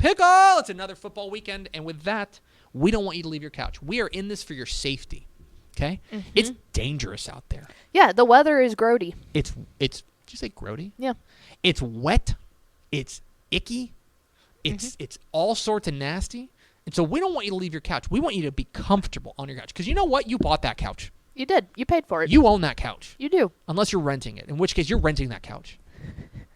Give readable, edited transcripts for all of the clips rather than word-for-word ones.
Pickle! It's another football weekend, and with that, we don't want you to leave your couch. We are in this for your safety, okay? Mm-hmm. It's dangerous out there. Yeah, the weather is grody. Did you say grody? Yeah. It's wet. It's icky. It's all sorts of nasty. And so we don't want you to leave your couch. We want you to be comfortable on your couch. Because you know what? You bought that couch. You did. You paid for it. You own that couch. You do. Unless you're renting it, in which case you're renting that couch.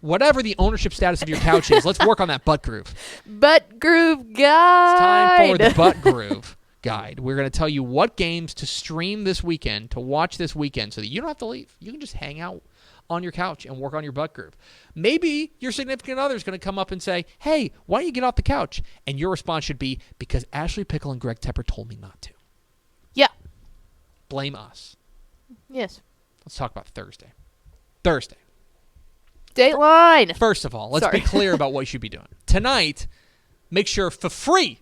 Whatever the ownership status of your couch is, let's work on that butt groove. Butt groove guide. It's time for the butt groove guide. We're going to tell you what games to stream this weekend, to watch this weekend, so that you don't have to leave. You can just hang out on your couch and work on your butt groove. Maybe your significant other is going to come up and say, hey, why don't you get off the couch? And your response should be, because Ashley Pickle and Greg Tepper told me not to. Yeah. Blame us. Yes. Let's talk about Thursday. Dateline. First of all, let's be clear about what you should be doing. Tonight, make sure for free,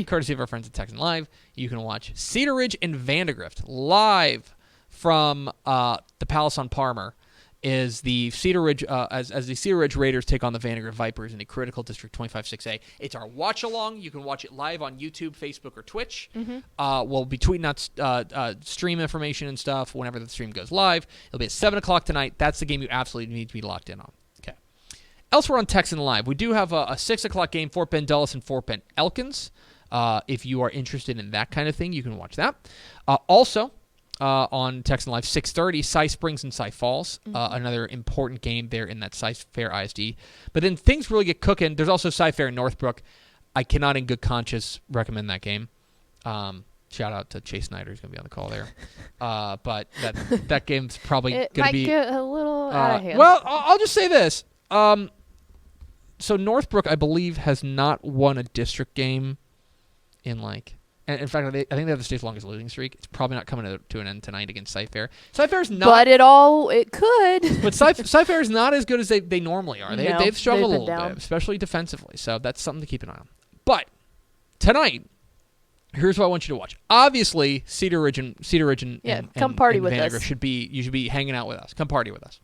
courtesy of our friends at Texan Live, you can watch Cedar Ridge and Vandegrift live from the Palace on Palmer. Is the Cedar Ridge as the Cedar Ridge Raiders take on the Vandegrift Vipers in the critical District 25-6A. It's our watch along. You can watch it live on YouTube, Facebook, or Twitch. We'll be tweeting out stream information and stuff whenever the stream goes live. It'll be at 7 o'clock tonight. That's the game you absolutely need to be locked in on. Okay. Elsewhere on Texan Live, we do have a 6 o'clock game, Fort Bend Dulles and Fort Bend Elkins. If you are interested in that kind of thing, you can watch that. Also, on Texan Live, 6:30, Cy Springs and Cy Falls, another important game there in that Cy Fair ISD. But then things really get cooking. There's also Cy Fair Northbrook. I cannot in good conscience recommend that game. Shout out to Chase Snyder, who's going to be on the call there. But that game's probably going to be... It might get a little out of hand. Well, I'll just say this. So Northbrook, I believe, has not won a district game in And in fact, I think they have the state's longest losing streak. It's probably not coming to an end tonight against Cy Fair. Cy Fair's not... But it could. But Cy Fair is not as good as they normally are. They've struggled a little bit, especially defensively. So that's something to keep an eye on. But tonight, here's what I want you to watch. Obviously, Cedar Ridge and come party and with Vandegrift us. You should be hanging out with us. Come party with us.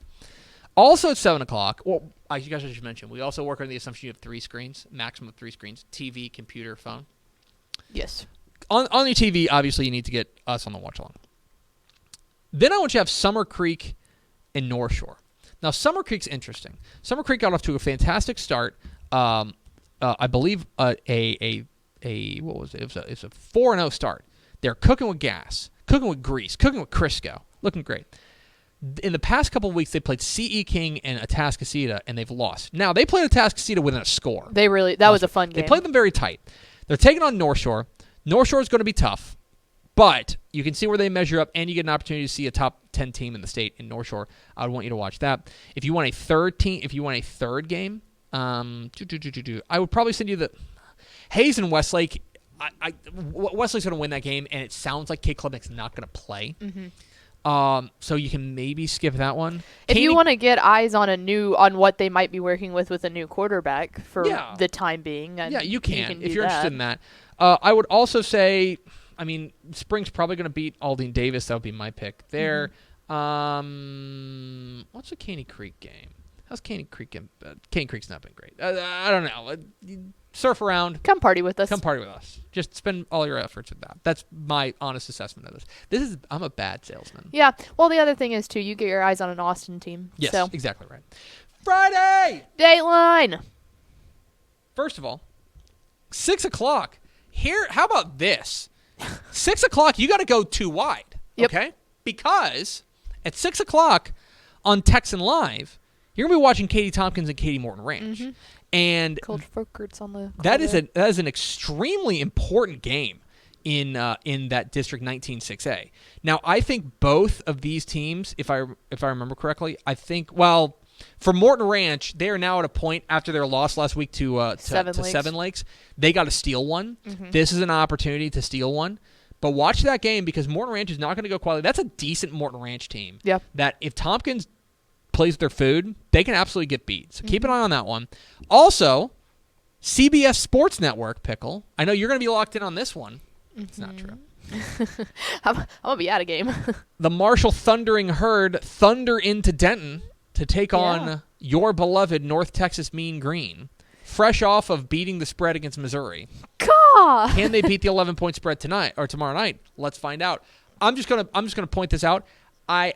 Also at 7 o'clock, you guys should mention, we also work on the assumption you have 3 screens, maximum of 3 screens, TV, computer, phone. Yes. On your TV, obviously, you need to get us on the watch along. Then I want you to have Summer Creek and North Shore. Now, Summer Creek's interesting. Summer Creek got off to a fantastic start. I believe what was it? It was a 4-0 start. They're cooking with gas, cooking with grease, cooking with Crisco, looking great. In the past couple of weeks, they played C.E. King and Atascocita, and they've lost. Now, they played Atascocita within a score. That was a fun game. They played them very tight. They're taking on North Shore. North Shore is going to be tough, but you can see where they measure up, and you get an opportunity to see a top 10 team in the state in North Shore. I would want you to watch that. If you want a third game, I would probably send you the Hayes and Westlake. Westlake's going to win that game, and it sounds like Kid Klubnik's not going to play. So you can maybe skip that one. If you want to get eyes on what they might be working with a new quarterback for the time being. You can if you're interested in that. I would also say, Spring's probably going to beat Aldine Davis. That would be my pick there. What's the Caney Creek game? How's Caney Creek game? Caney Creek's not been great. I don't know. Surf around. Come party with us. Just spend all your efforts with that. That's my honest assessment of this. I'm a bad salesman. Yeah. Well, the other thing is, too, you get your eyes on an Austin team. Yes, exactly right. Friday! Dateline! First of all, 6 o'clock. Here, how about this? 6 o'clock, you got to go too wide. Yep. Okay? Because at 6 o'clock on Texan Live, you're going to be watching Katie Tompkins and Katie Morton Ranch. And Coach Folkert's on the that is an extremely important game in that District 19-6A. Now, I think both of these teams, if I remember correctly, for Morton Ranch, they are now at a point after their loss last week to Seven Lakes. They got to steal one. This is an opportunity to steal one. But watch that game because Morton Ranch is not going to go quietly. That's a decent Morton Ranch team. Yeah. That if Tompkins plays their food, they can absolutely get beat. So keep an eye on that one. Also, CBS Sports Network, Pickle. I know you're going to be locked in on this one. It's not true. I'm going to be out of game. The Marshall Thundering Herd thunder into Denton to take on your beloved North Texas Mean Green. fresh off of beating the spread against Missouri. God. Can they beat the 11-point spread tonight or tomorrow night? Let's find out. I'm just gonna point this out. I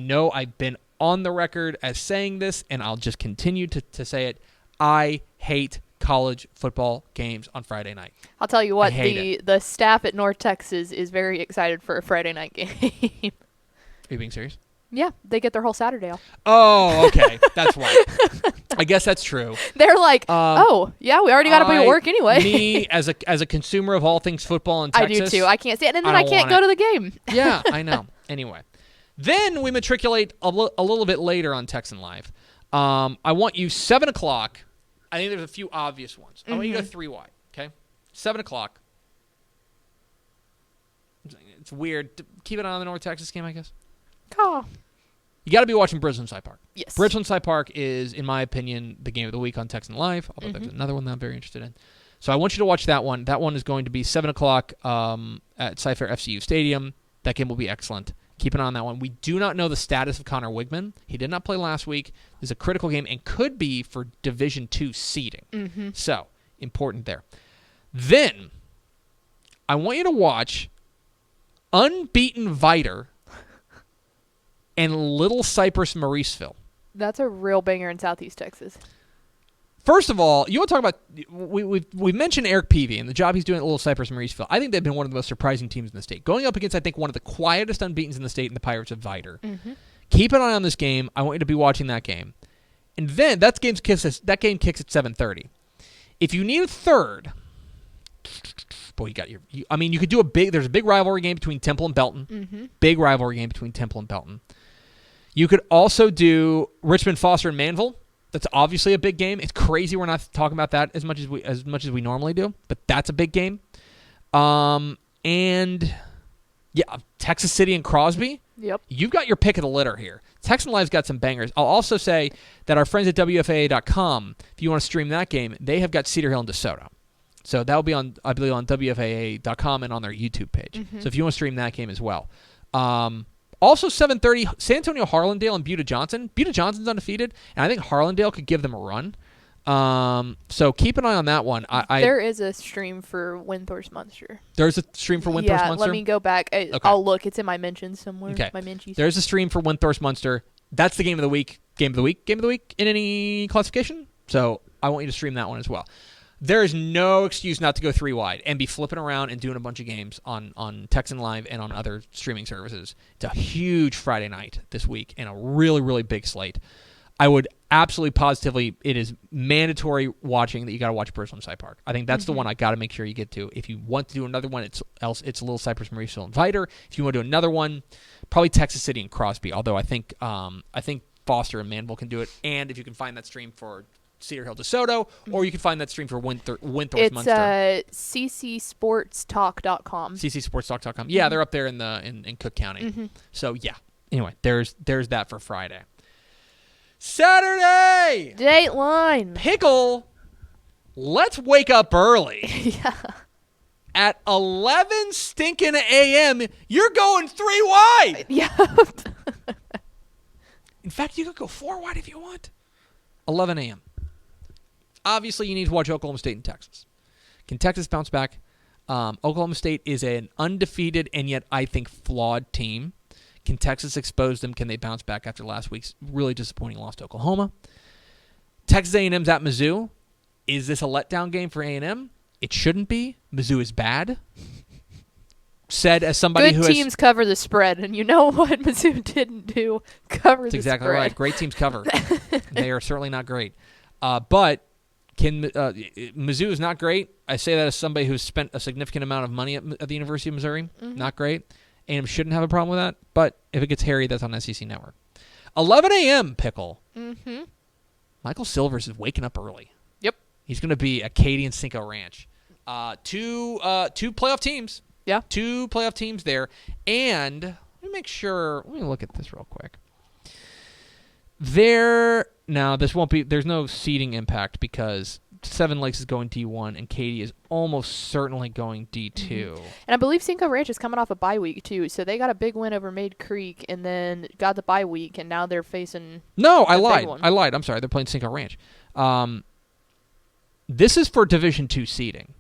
know I've been on the record as saying this, and I'll just continue to say it. I hate college football games on Friday night. I'll tell you what, the staff at North Texas is very excited for a Friday night game. Are you being serious? Yeah, they get their whole Saturday off. Oh, okay. That's why. I guess that's true. They're like, oh, yeah, we already got to be at work anyway. Me, as a consumer of all things football in Texas. I do, too. I can't stand it, and then I can't go to the game. Yeah, I know. Anyway. Then we matriculate a little bit later on Texan Live. I want you 7 o'clock. I think there's a few obvious ones. I want you to go 3 wide, okay? 7 o'clock. It's weird. Keep it on the North Texas game, I guess. Oh. You got to be watching Bridgeland Sci Park. Yes. Bridgeland Sci Park is, in my opinion, the game of the week on Texan Live, although there's another one that I'm very interested in. So I want you to watch that one. That one is going to be 7 o'clock at Cy-Fair FCU Stadium. That game will be excellent. Keep an eye on that one. We do not know the status of Connor Wigman. He did not play last week. It's a critical game and could be for Division II seeding. So, important there. Then, I want you to watch Unbeaten Viter and Little Cypress Mauriceville. That's a real banger in Southeast Texas. First of all, you want to talk about we mentioned Eric Peavy and the job he's doing at Little Cypress Mauriceville. I think they've been one of the most surprising teams in the state. Going up against, I think, one of the quietest unbeatens in the state in the Pirates of Viter. Keep an eye on this game. I want you to be watching that game. And then that game kicks at 7:30. If you need a third, boy, you got you could do there's a big rivalry game between Temple and Belton. Big rivalry game between Temple and Belton. You could also do Richmond, Foster, and Manville. That's obviously a big game. It's crazy we're not talking about that as much as we normally do, but that's a big game. And yeah, Texas City and Crosby. Yep. You've got your pick of the litter here. Texan Live's got some bangers. I'll also say that our friends at WFAA.com, if you want to stream that game, they have got Cedar Hill and DeSoto. So that will be on, I believe, on WFAA.com and on their YouTube page. So if you want to stream that game as well. Also, 7:30, San Antonio Harlandale and Buda Johnson. Buda Johnson's undefeated, and I think Harlandale could give them a run. So keep an eye on that one. There is a stream for Windthorst Munster. There's a stream for Windthorst Munster? Yeah, let me go back. I'll look. It's in my mentions somewhere. Okay. My mentions. There's a stream for Windthorst Munster. That's the game of the week in any classification. So I want you to stream that one as well. There is no excuse not to go 3 wide and be flipping around and doing a bunch of games on Texan Live and on other streaming services. It's a huge Friday night this week and a really, really big slate. I would absolutely positively, it is mandatory watching that you got to watch Bridgeland Sci Park. I think that's the one I got to make sure you get to. If you want to do another one, it's Little Cypress, Mauriceville, and Viter. If you want to do another one, probably Texas City and Crosby. Although I think Foster and Manville can do it. And if you can find that stream for Cedar Hill DeSoto, or you can find that stream for Windthorst Munster. It's ccsportstalk.com. ccsportstalk.com. Yeah, they're up there in Cook County. So yeah. Anyway, there's that for Friday. Saturday! Dateline. Pickle, let's wake up early. Yeah. At 11 stinking a.m., you're going 3 wide. Yeah. In fact, you could go 4 wide if you want. 11 a.m. Obviously, you need to watch Oklahoma State and Texas. Can Texas bounce back? Oklahoma State is an undefeated and yet, I think, flawed team. Can Texas expose them? Can they bounce back after last week's really disappointing loss to Oklahoma? Texas A&M's at Mizzou. Is this a letdown game for A&M? It shouldn't be. Mizzou is bad. Said as somebody who good teams cover the spread, and you know what Mizzou didn't do? Cover the spread. That's exactly right. Great teams cover. They are certainly not great. But Mizzou is not great. I say that as somebody who's spent a significant amount of money at the University of Missouri. Not great. A&M shouldn't have a problem with that, but if it gets hairy, that's on SEC Network. 11 a.m. Pickle. Michael Silvers is waking up early. Yep. He's going to be at Katy and Cinco Ranch. Two playoff teams. Yeah. 2 playoff teams there. And let me make sure. Let me look at this real quick. Now, this won't be. There's no seeding impact because Seven Lakes is going D1 and Katy is almost certainly going D2. And I believe Cinco Ranch is coming off a bye week too, so they got a big win over Maid Creek and then got the bye week, and now they're facing. No, I lied. I'm sorry. They're playing Cinco Ranch. this is for Division II seeding.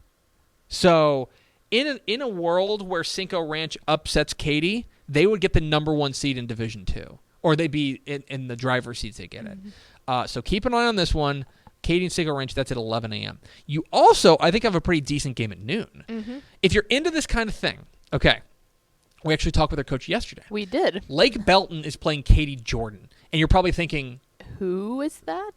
So in a world where Cinco Ranch upsets Katy, they would get the number 1 seed in Division II. Or they'd be in the driver's seats they get it. So keep an eye on this one. Katy and Cinco Ranch, that's at 11 a.m. You also, I think, have a pretty decent game at noon. If you're into this kind of thing, okay, we actually talked with our coach yesterday. We did. Lake Belton is playing Katy Jordan. And you're probably thinking, who is that?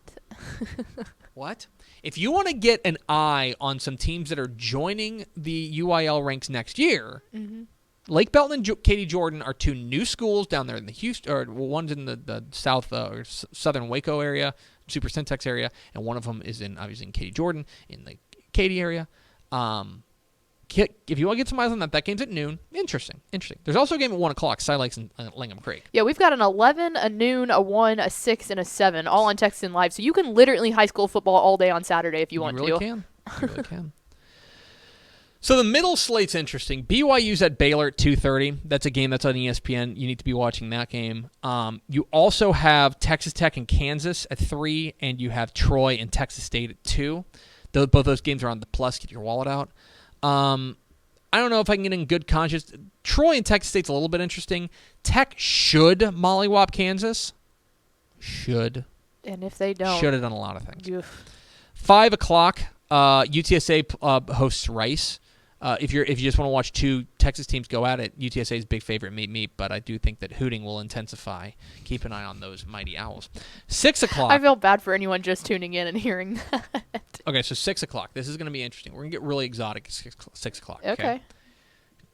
What? If you want to get an eye on some teams that are joining the UIL ranks next year, Lake Belton and Katy Jordan are 2 new schools down there in the Houston, or one's in the south or southern Waco area, Super Syntax area, and one of them is obviously in Katy Jordan in the Katy area. If you want to get some eyes on that game's at noon. Interesting. There's also a game at 1 o'clock, Cy Lakes and Langham Creek. Yeah, we've got an 11, a noon, a 1, a 6, and a 7, all on Texan Live. So you can literally high school football all day on Saturday if you want to. You really can. So the middle slate's interesting. BYU's at Baylor at 2:30. That's a game that's on ESPN. You need to be watching that game. You also have Texas Tech and Kansas at 3, and you have Troy and Texas State at 2. Both those games are on the plus. Get your wallet out. I don't know if I can get in good conscience. Troy and Texas State's a little bit interesting. Tech should mollywop Kansas. Should. And if they don't. Should have done a lot of things. Oof. 5 o'clock, UTSA hosts Rice. If you just want to watch 2 Texas teams go at it, UTSA's big favorite meet, but I do think that hooting will intensify. Keep an eye on those mighty Owls. 6 o'clock. I feel bad for anyone just tuning in and hearing that. Okay, so 6 o'clock. This is going to be interesting. We're going to get really exotic at 6 o'clock. Okay.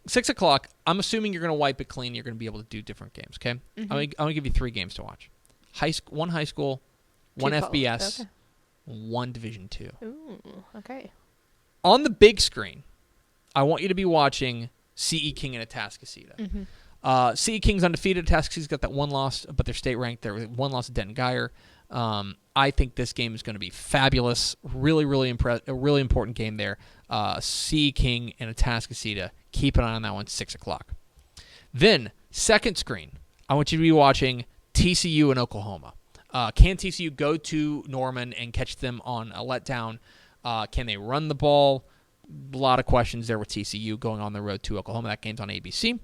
6 o'clock, I'm assuming you're going to wipe it clean. You're going to be able to do different games, okay? I'm going to give you 3 games to watch. 1 high school, 1 FBS, 1 Division II. Ooh, okay. On the big screen, I want you to be watching C.E. King and Atascocita. C.E. King's undefeated. Atascocita's got that 1 loss, but they're state ranked. They're 1 loss at Denton Geyer. I think this game is going to be fabulous. Really, really a really important game there. C.E. King and Atascocita. Keep an eye on that one, 6 o'clock. Then, second screen, I want you to be watching TCU and Oklahoma. Can TCU go to Norman and catch them on a letdown? Can they run the ball? A lot of questions there with TCU going on the road to Oklahoma. That game's on ABC.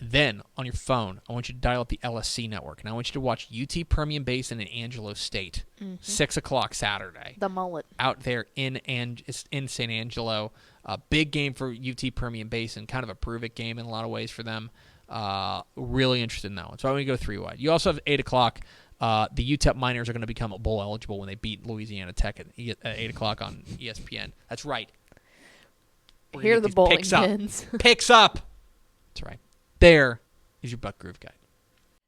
Then, on your phone, I want you to dial up the LSC network, and I want you to watch UT Permian Basin and Angelo State, 6 o'clock Saturday. The mullet. Out there in San Angelo. A big game for UT Permian Basin, kind of a prove-it game in a lot of ways for them. Really interested in that one. So I'm going to go 3-wide. You also have 8 o'clock. The UTEP Miners are going to become bowl eligible when they beat Louisiana Tech at 8 o'clock on ESPN. That's right. Here are the bowling pins. Picks up. That's right. There is your Buck Groove Guide.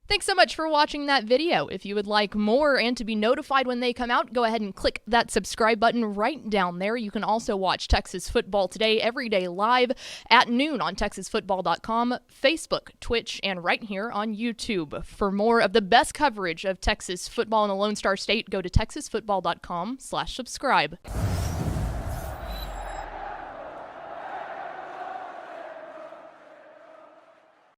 Thanks so much for watching that video. If you would like more and to be notified when they come out, go ahead and click that subscribe button right down there. You can also watch Texas Football Today every day live at noon on TexasFootball.com, Facebook, Twitch, and right here on YouTube. For more of the best coverage of Texas football in the Lone Star State, go to TexasFootball.com/subscribe.